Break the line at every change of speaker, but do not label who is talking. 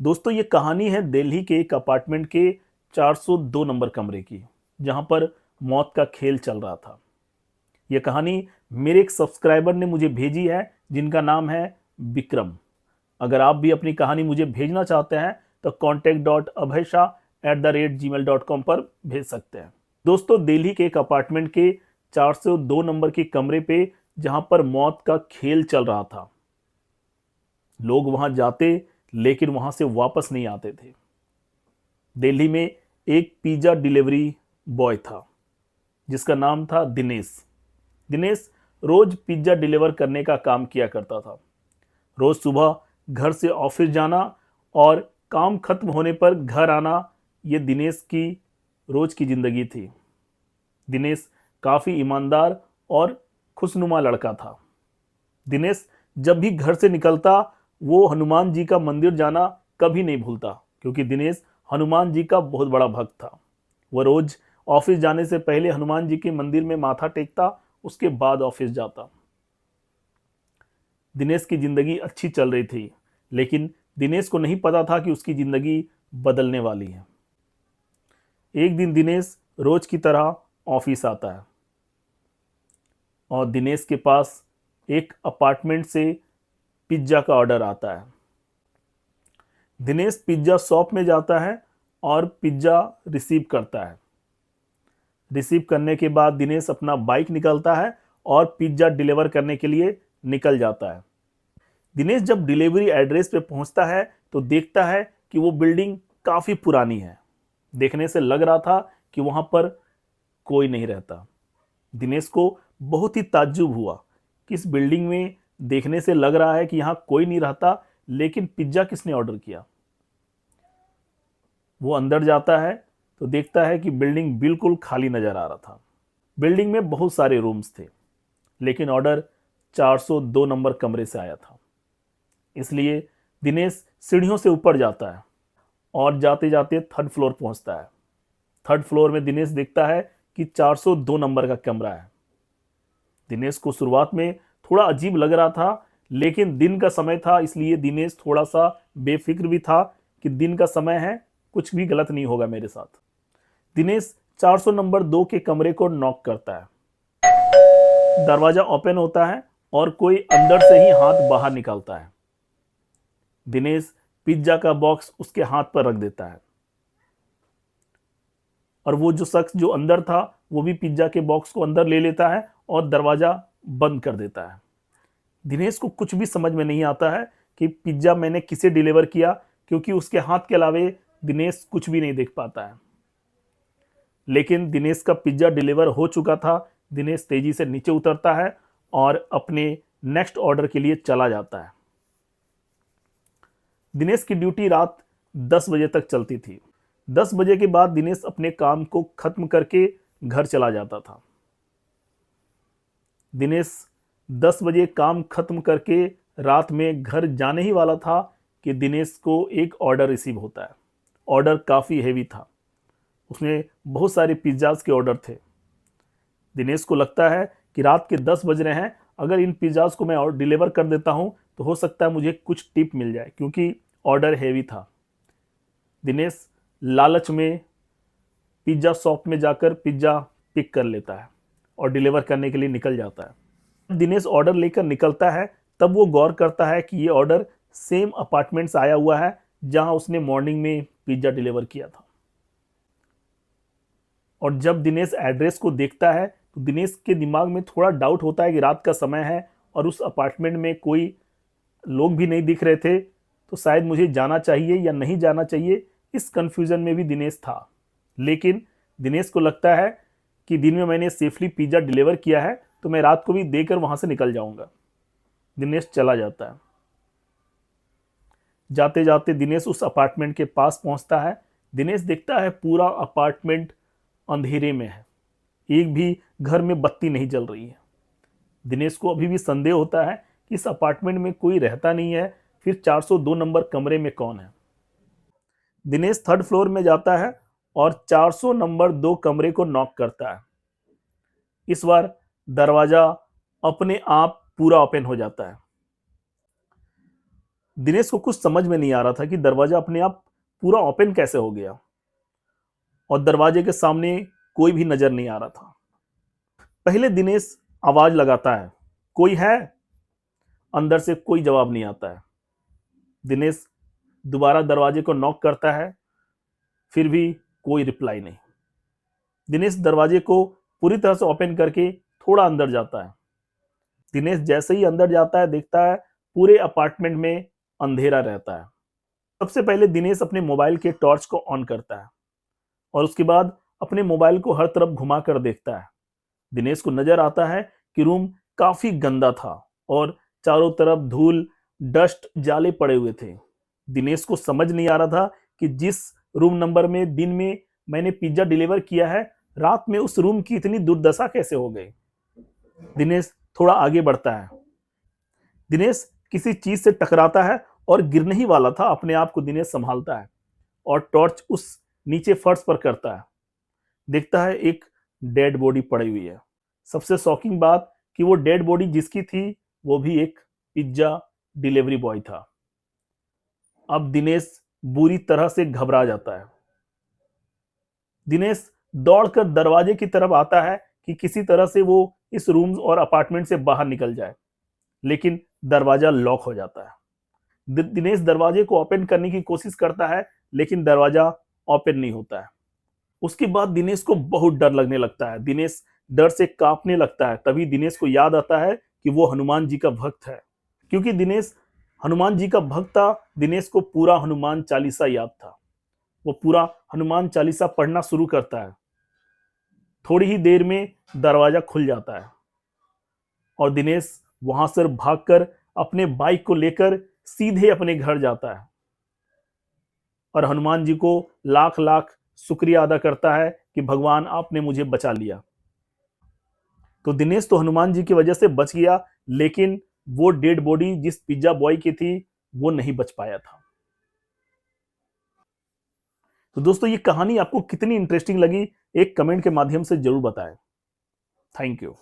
दोस्तों ये कहानी है दिल्ली के एक अपार्टमेंट के 402 नंबर कमरे की, जहां पर मौत का खेल चल रहा था। यह कहानी मेरे एक सब्सक्राइबर ने मुझे भेजी है, जिनका नाम है विक्रम। अगर आप भी अपनी कहानी मुझे भेजना चाहते हैं तो contact.abhaishah@gmail.com पर भेज सकते हैं। दोस्तों दिल्ली के एक अपार्टमेंट के 402 नंबर के कमरे पे जहां पर मौत का खेल चल रहा था, लोग वहां जाते लेकिन वहां से वापस नहीं आते थे। दिल्ली में एक पिज्जा डिलीवरी बॉय था जिसका नाम था दिनेश। दिनेश रोज पिज्जा डिलीवर करने का काम किया करता था। रोज सुबह घर से ऑफिस जाना और काम खत्म होने पर घर आना, यह दिनेश की रोज की जिंदगी थी। दिनेश काफी ईमानदार और खुशनुमा लड़का था। दिनेश जब भी घर से निकलता वो हनुमान जी का मंदिर जाना कभी नहीं भूलता, क्योंकि दिनेश हनुमान जी का बहुत बड़ा भक्त था। वह रोज ऑफिस जाने से पहले हनुमान जी के मंदिर में माथा टेकता, उसके बाद ऑफिस जाता। दिनेश की जिंदगी अच्छी चल रही थी, लेकिन दिनेश को नहीं पता था कि उसकी जिंदगी बदलने वाली है। एक दिन दिनेश रोज की तरह ऑफिस आता है और दिनेश के पास एक अपार्टमेंट से पिज्जा का ऑर्डर आता है। दिनेश पिज्जा शॉप में जाता है और पिज्जा रिसीव करता है। रिसीव करने के बाद दिनेश अपना बाइक निकालता है और पिज्जा डिलीवर करने के लिए निकल जाता है। दिनेश जब डिलीवरी एड्रेस पे पहुंचता है तो देखता है कि वो बिल्डिंग काफी पुरानी है। देखने से लग रहा था कि वहां पर कोई नहीं रहता। दिनेश को बहुत ही ताज्जुब हुआ कि इस बिल्डिंग में देखने से लग रहा है कि यहां कोई नहीं रहता, लेकिन पिज्जा किसने ऑर्डर किया। वो अंदर जाता है तो देखता है कि बिल्डिंग बिल्कुल खाली नजर आ रहा था। बिल्डिंग में बहुत सारे रूम्स थे, लेकिन ऑर्डर 402 नंबर कमरे से आया था। इसलिए दिनेश सीढ़ियों से ऊपर जाता है और जाते जाते थर्ड फ्लोर पहुंचता है। थर्ड फ्लोर में दिनेश देखता है कि 402 नंबर का कमरा है। दिनेश को शुरुआत में थोड़ा अजीब लग रहा था, लेकिन दिन का समय था, इसलिए दिनेश थोड़ा सा बेफिक्र भी था कि दिन का समय है, कुछ भी गलत नहीं होगा मेरे साथ। दिनेश 400 नंबर 2 के कमरे को नॉक करता है। दरवाजा ओपन होता है और कोई अंदर से ही हाथ बाहर निकालता है। दिनेश पिज्जा का बॉक्स उसके हाथ पर रख देता है और वो जो शख्स जो अंदर था वो भी पिज्जा के बॉक्स को अंदर ले लेता है और दरवाजा बंद कर देता है। दिनेश को कुछ भी समझ में नहीं आता है कि पिज्जा मैंने किसे डिलीवर किया, क्योंकि उसके हाथ के अलावे दिनेश कुछ भी नहीं देख पाता है। लेकिन दिनेश का पिज्जा डिलीवर हो चुका था। दिनेश तेजी से नीचे उतरता है और अपने नेक्स्ट ऑर्डर के लिए चला जाता है। दिनेश की ड्यूटी रात 10 बजे तक चलती थी। 10 बजे के बाद दिनेश अपने काम को खत्म करके घर चला जाता था। दिनेश 10 बजे काम खत्म करके रात में घर जाने ही वाला था कि दिनेश को एक ऑर्डर रिसीव होता है। ऑर्डर काफ़ी हेवी था, उसमें बहुत सारे पिज्ज़ाज के ऑर्डर थे। दिनेश को लगता है कि रात के 10 बज रहे हैं, अगर इन पिज्ज़ाज को मैं और डिलीवर कर देता हूं तो हो सकता है मुझे कुछ टिप मिल जाए, क्योंकि ऑर्डर हेवी था। दिनेश लालच में पिज्ज़ा शॉप में जाकर पिज्ज़ा पिक कर लेता है और डिलीवर करने के लिए निकल जाता है। दिनेश ऑर्डर लेकर निकलता है, तब वो गौर करता है कि ये ऑर्डर सेम अपार्टमेंट से आया हुआ है जहां उसने मॉर्निंग में पिज्ज़ा डिलीवर किया था। और जब दिनेश एड्रेस को देखता है तो दिनेश के दिमाग में थोड़ा डाउट होता है कि रात का समय है और उस अपार्टमेंट में कोई लोग भी नहीं दिख रहे थे, तो शायद मुझे जाना चाहिए या नहीं जाना चाहिए, इस कंफ्यूजन में भी दिनेश था। लेकिन दिनेश को लगता है कि दिन में मैंने सेफली पिज्ज़ा डिलीवर किया है तो मैं रात को भी देकर वहां से निकल जाऊंगा। दिनेश चला जाता है। जाते जाते दिनेश उस अपार्टमेंट के पास पहुंचता है। दिनेश देखता है पूरा अपार्टमेंट अंधेरे में है, एक भी घर में बत्ती नहीं जल रही है। दिनेश को अभी भी संदेह होता है कि इस अपार्टमेंट में कोई रहता नहीं है, फिर 402 नंबर कमरे में कौन है। दिनेश थर्ड फ्लोर में जाता है और 400 नंबर 2 कमरे को नॉक करता है। इस बार दरवाजा अपने आप पूरा ओपन हो जाता है। दिनेश को कुछ समझ में नहीं आ रहा था कि दरवाजा अपने आप पूरा ओपन कैसे हो गया, और दरवाजे के सामने कोई भी नजर नहीं आ रहा था। पहले दिनेश आवाज लगाता है, कोई है? अंदर से कोई जवाब नहीं आता है। दिनेश दोबारा दरवाजे को नॉक करता है, फिर भी कोई रिप्लाई नहीं। दिनेश दरवाजे को पूरी तरह से ओपन करके थोड़ा अंदर जाता है। दिनेश जैसे ही अंदर जाता है, देखता है पूरे अपार्टमेंट में अंधेरा रहता है। सबसे पहले दिनेश अपने मोबाइल के टॉर्च को ऑन करता है और उसके बाद अपने मोबाइल को हर तरफ घुमा कर देखता है। दिनेश को नजर आता है कि रूम काफी गंदा था और चारों तरफ धूल, डस्ट, जाले पड़े हुए थे। दिनेश को समझ नहीं आ रहा था कि जिस रूम नंबर में दिन में मैंने पिज्जा डिलीवर किया है, रात में उस रूम की इतनी दुर्दशा कैसे हो गई। दिनेश थोड़ा आगे बढ़ता है। दिनेश किसी चीज से टकराता है और गिरने ही वाला था। अपने आप को दिनेश संभालता है और टॉर्च उस नीचे फर्श पर करता है। देखता है एक डेड बॉडी पड़ी हुई है। सबसे शॉकिंग बात कि वो डेड बॉडी जिसकी थी वो भी एक पिज्जा डिलीवरी बॉय था। अब दिनेश बुरी तरह से घबरा जाता है। दिनेश दौड़कर दरवाजे की तरफ आता है कि किसी तरह से वो इस रूम और अपार्टमेंट से बाहर निकल जाए, लेकिन दरवाजा लॉक हो जाता है। दिनेश दरवाजे को ओपन करने की कोशिश करता है, लेकिन दरवाजा ओपन नहीं होता है। उसके बाद दिनेश को बहुत डर लगने लगता है। दिनेश डर से कांपने लगता है। तभी दिनेश को याद आता है कि वो हनुमान जी का भक्त है। क्योंकि दिनेश हनुमान जी का भक्त था, दिनेश को पूरा हनुमान चालीसा याद था। वो पूरा हनुमान चालीसा पढ़ना शुरू करता है। थोड़ी ही देर में दरवाजा खुल जाता है और दिनेश वहां से भागकर अपने बाइक को लेकर सीधे अपने घर जाता है और हनुमान जी को लाख लाख शुक्रिया अदा करता है कि भगवान आपने मुझे बचा लिया। तो दिनेश तो हनुमान जी की वजह से बच गया, लेकिन वो डेड बॉडी जिस पिज्जा बॉय की थी वो नहीं बच पाया था। तो दोस्तों, ये कहानी आपको कितनी इंटरेस्टिंग लगी, एक कमेंट के माध्यम से जरूर बताएं। Thank you.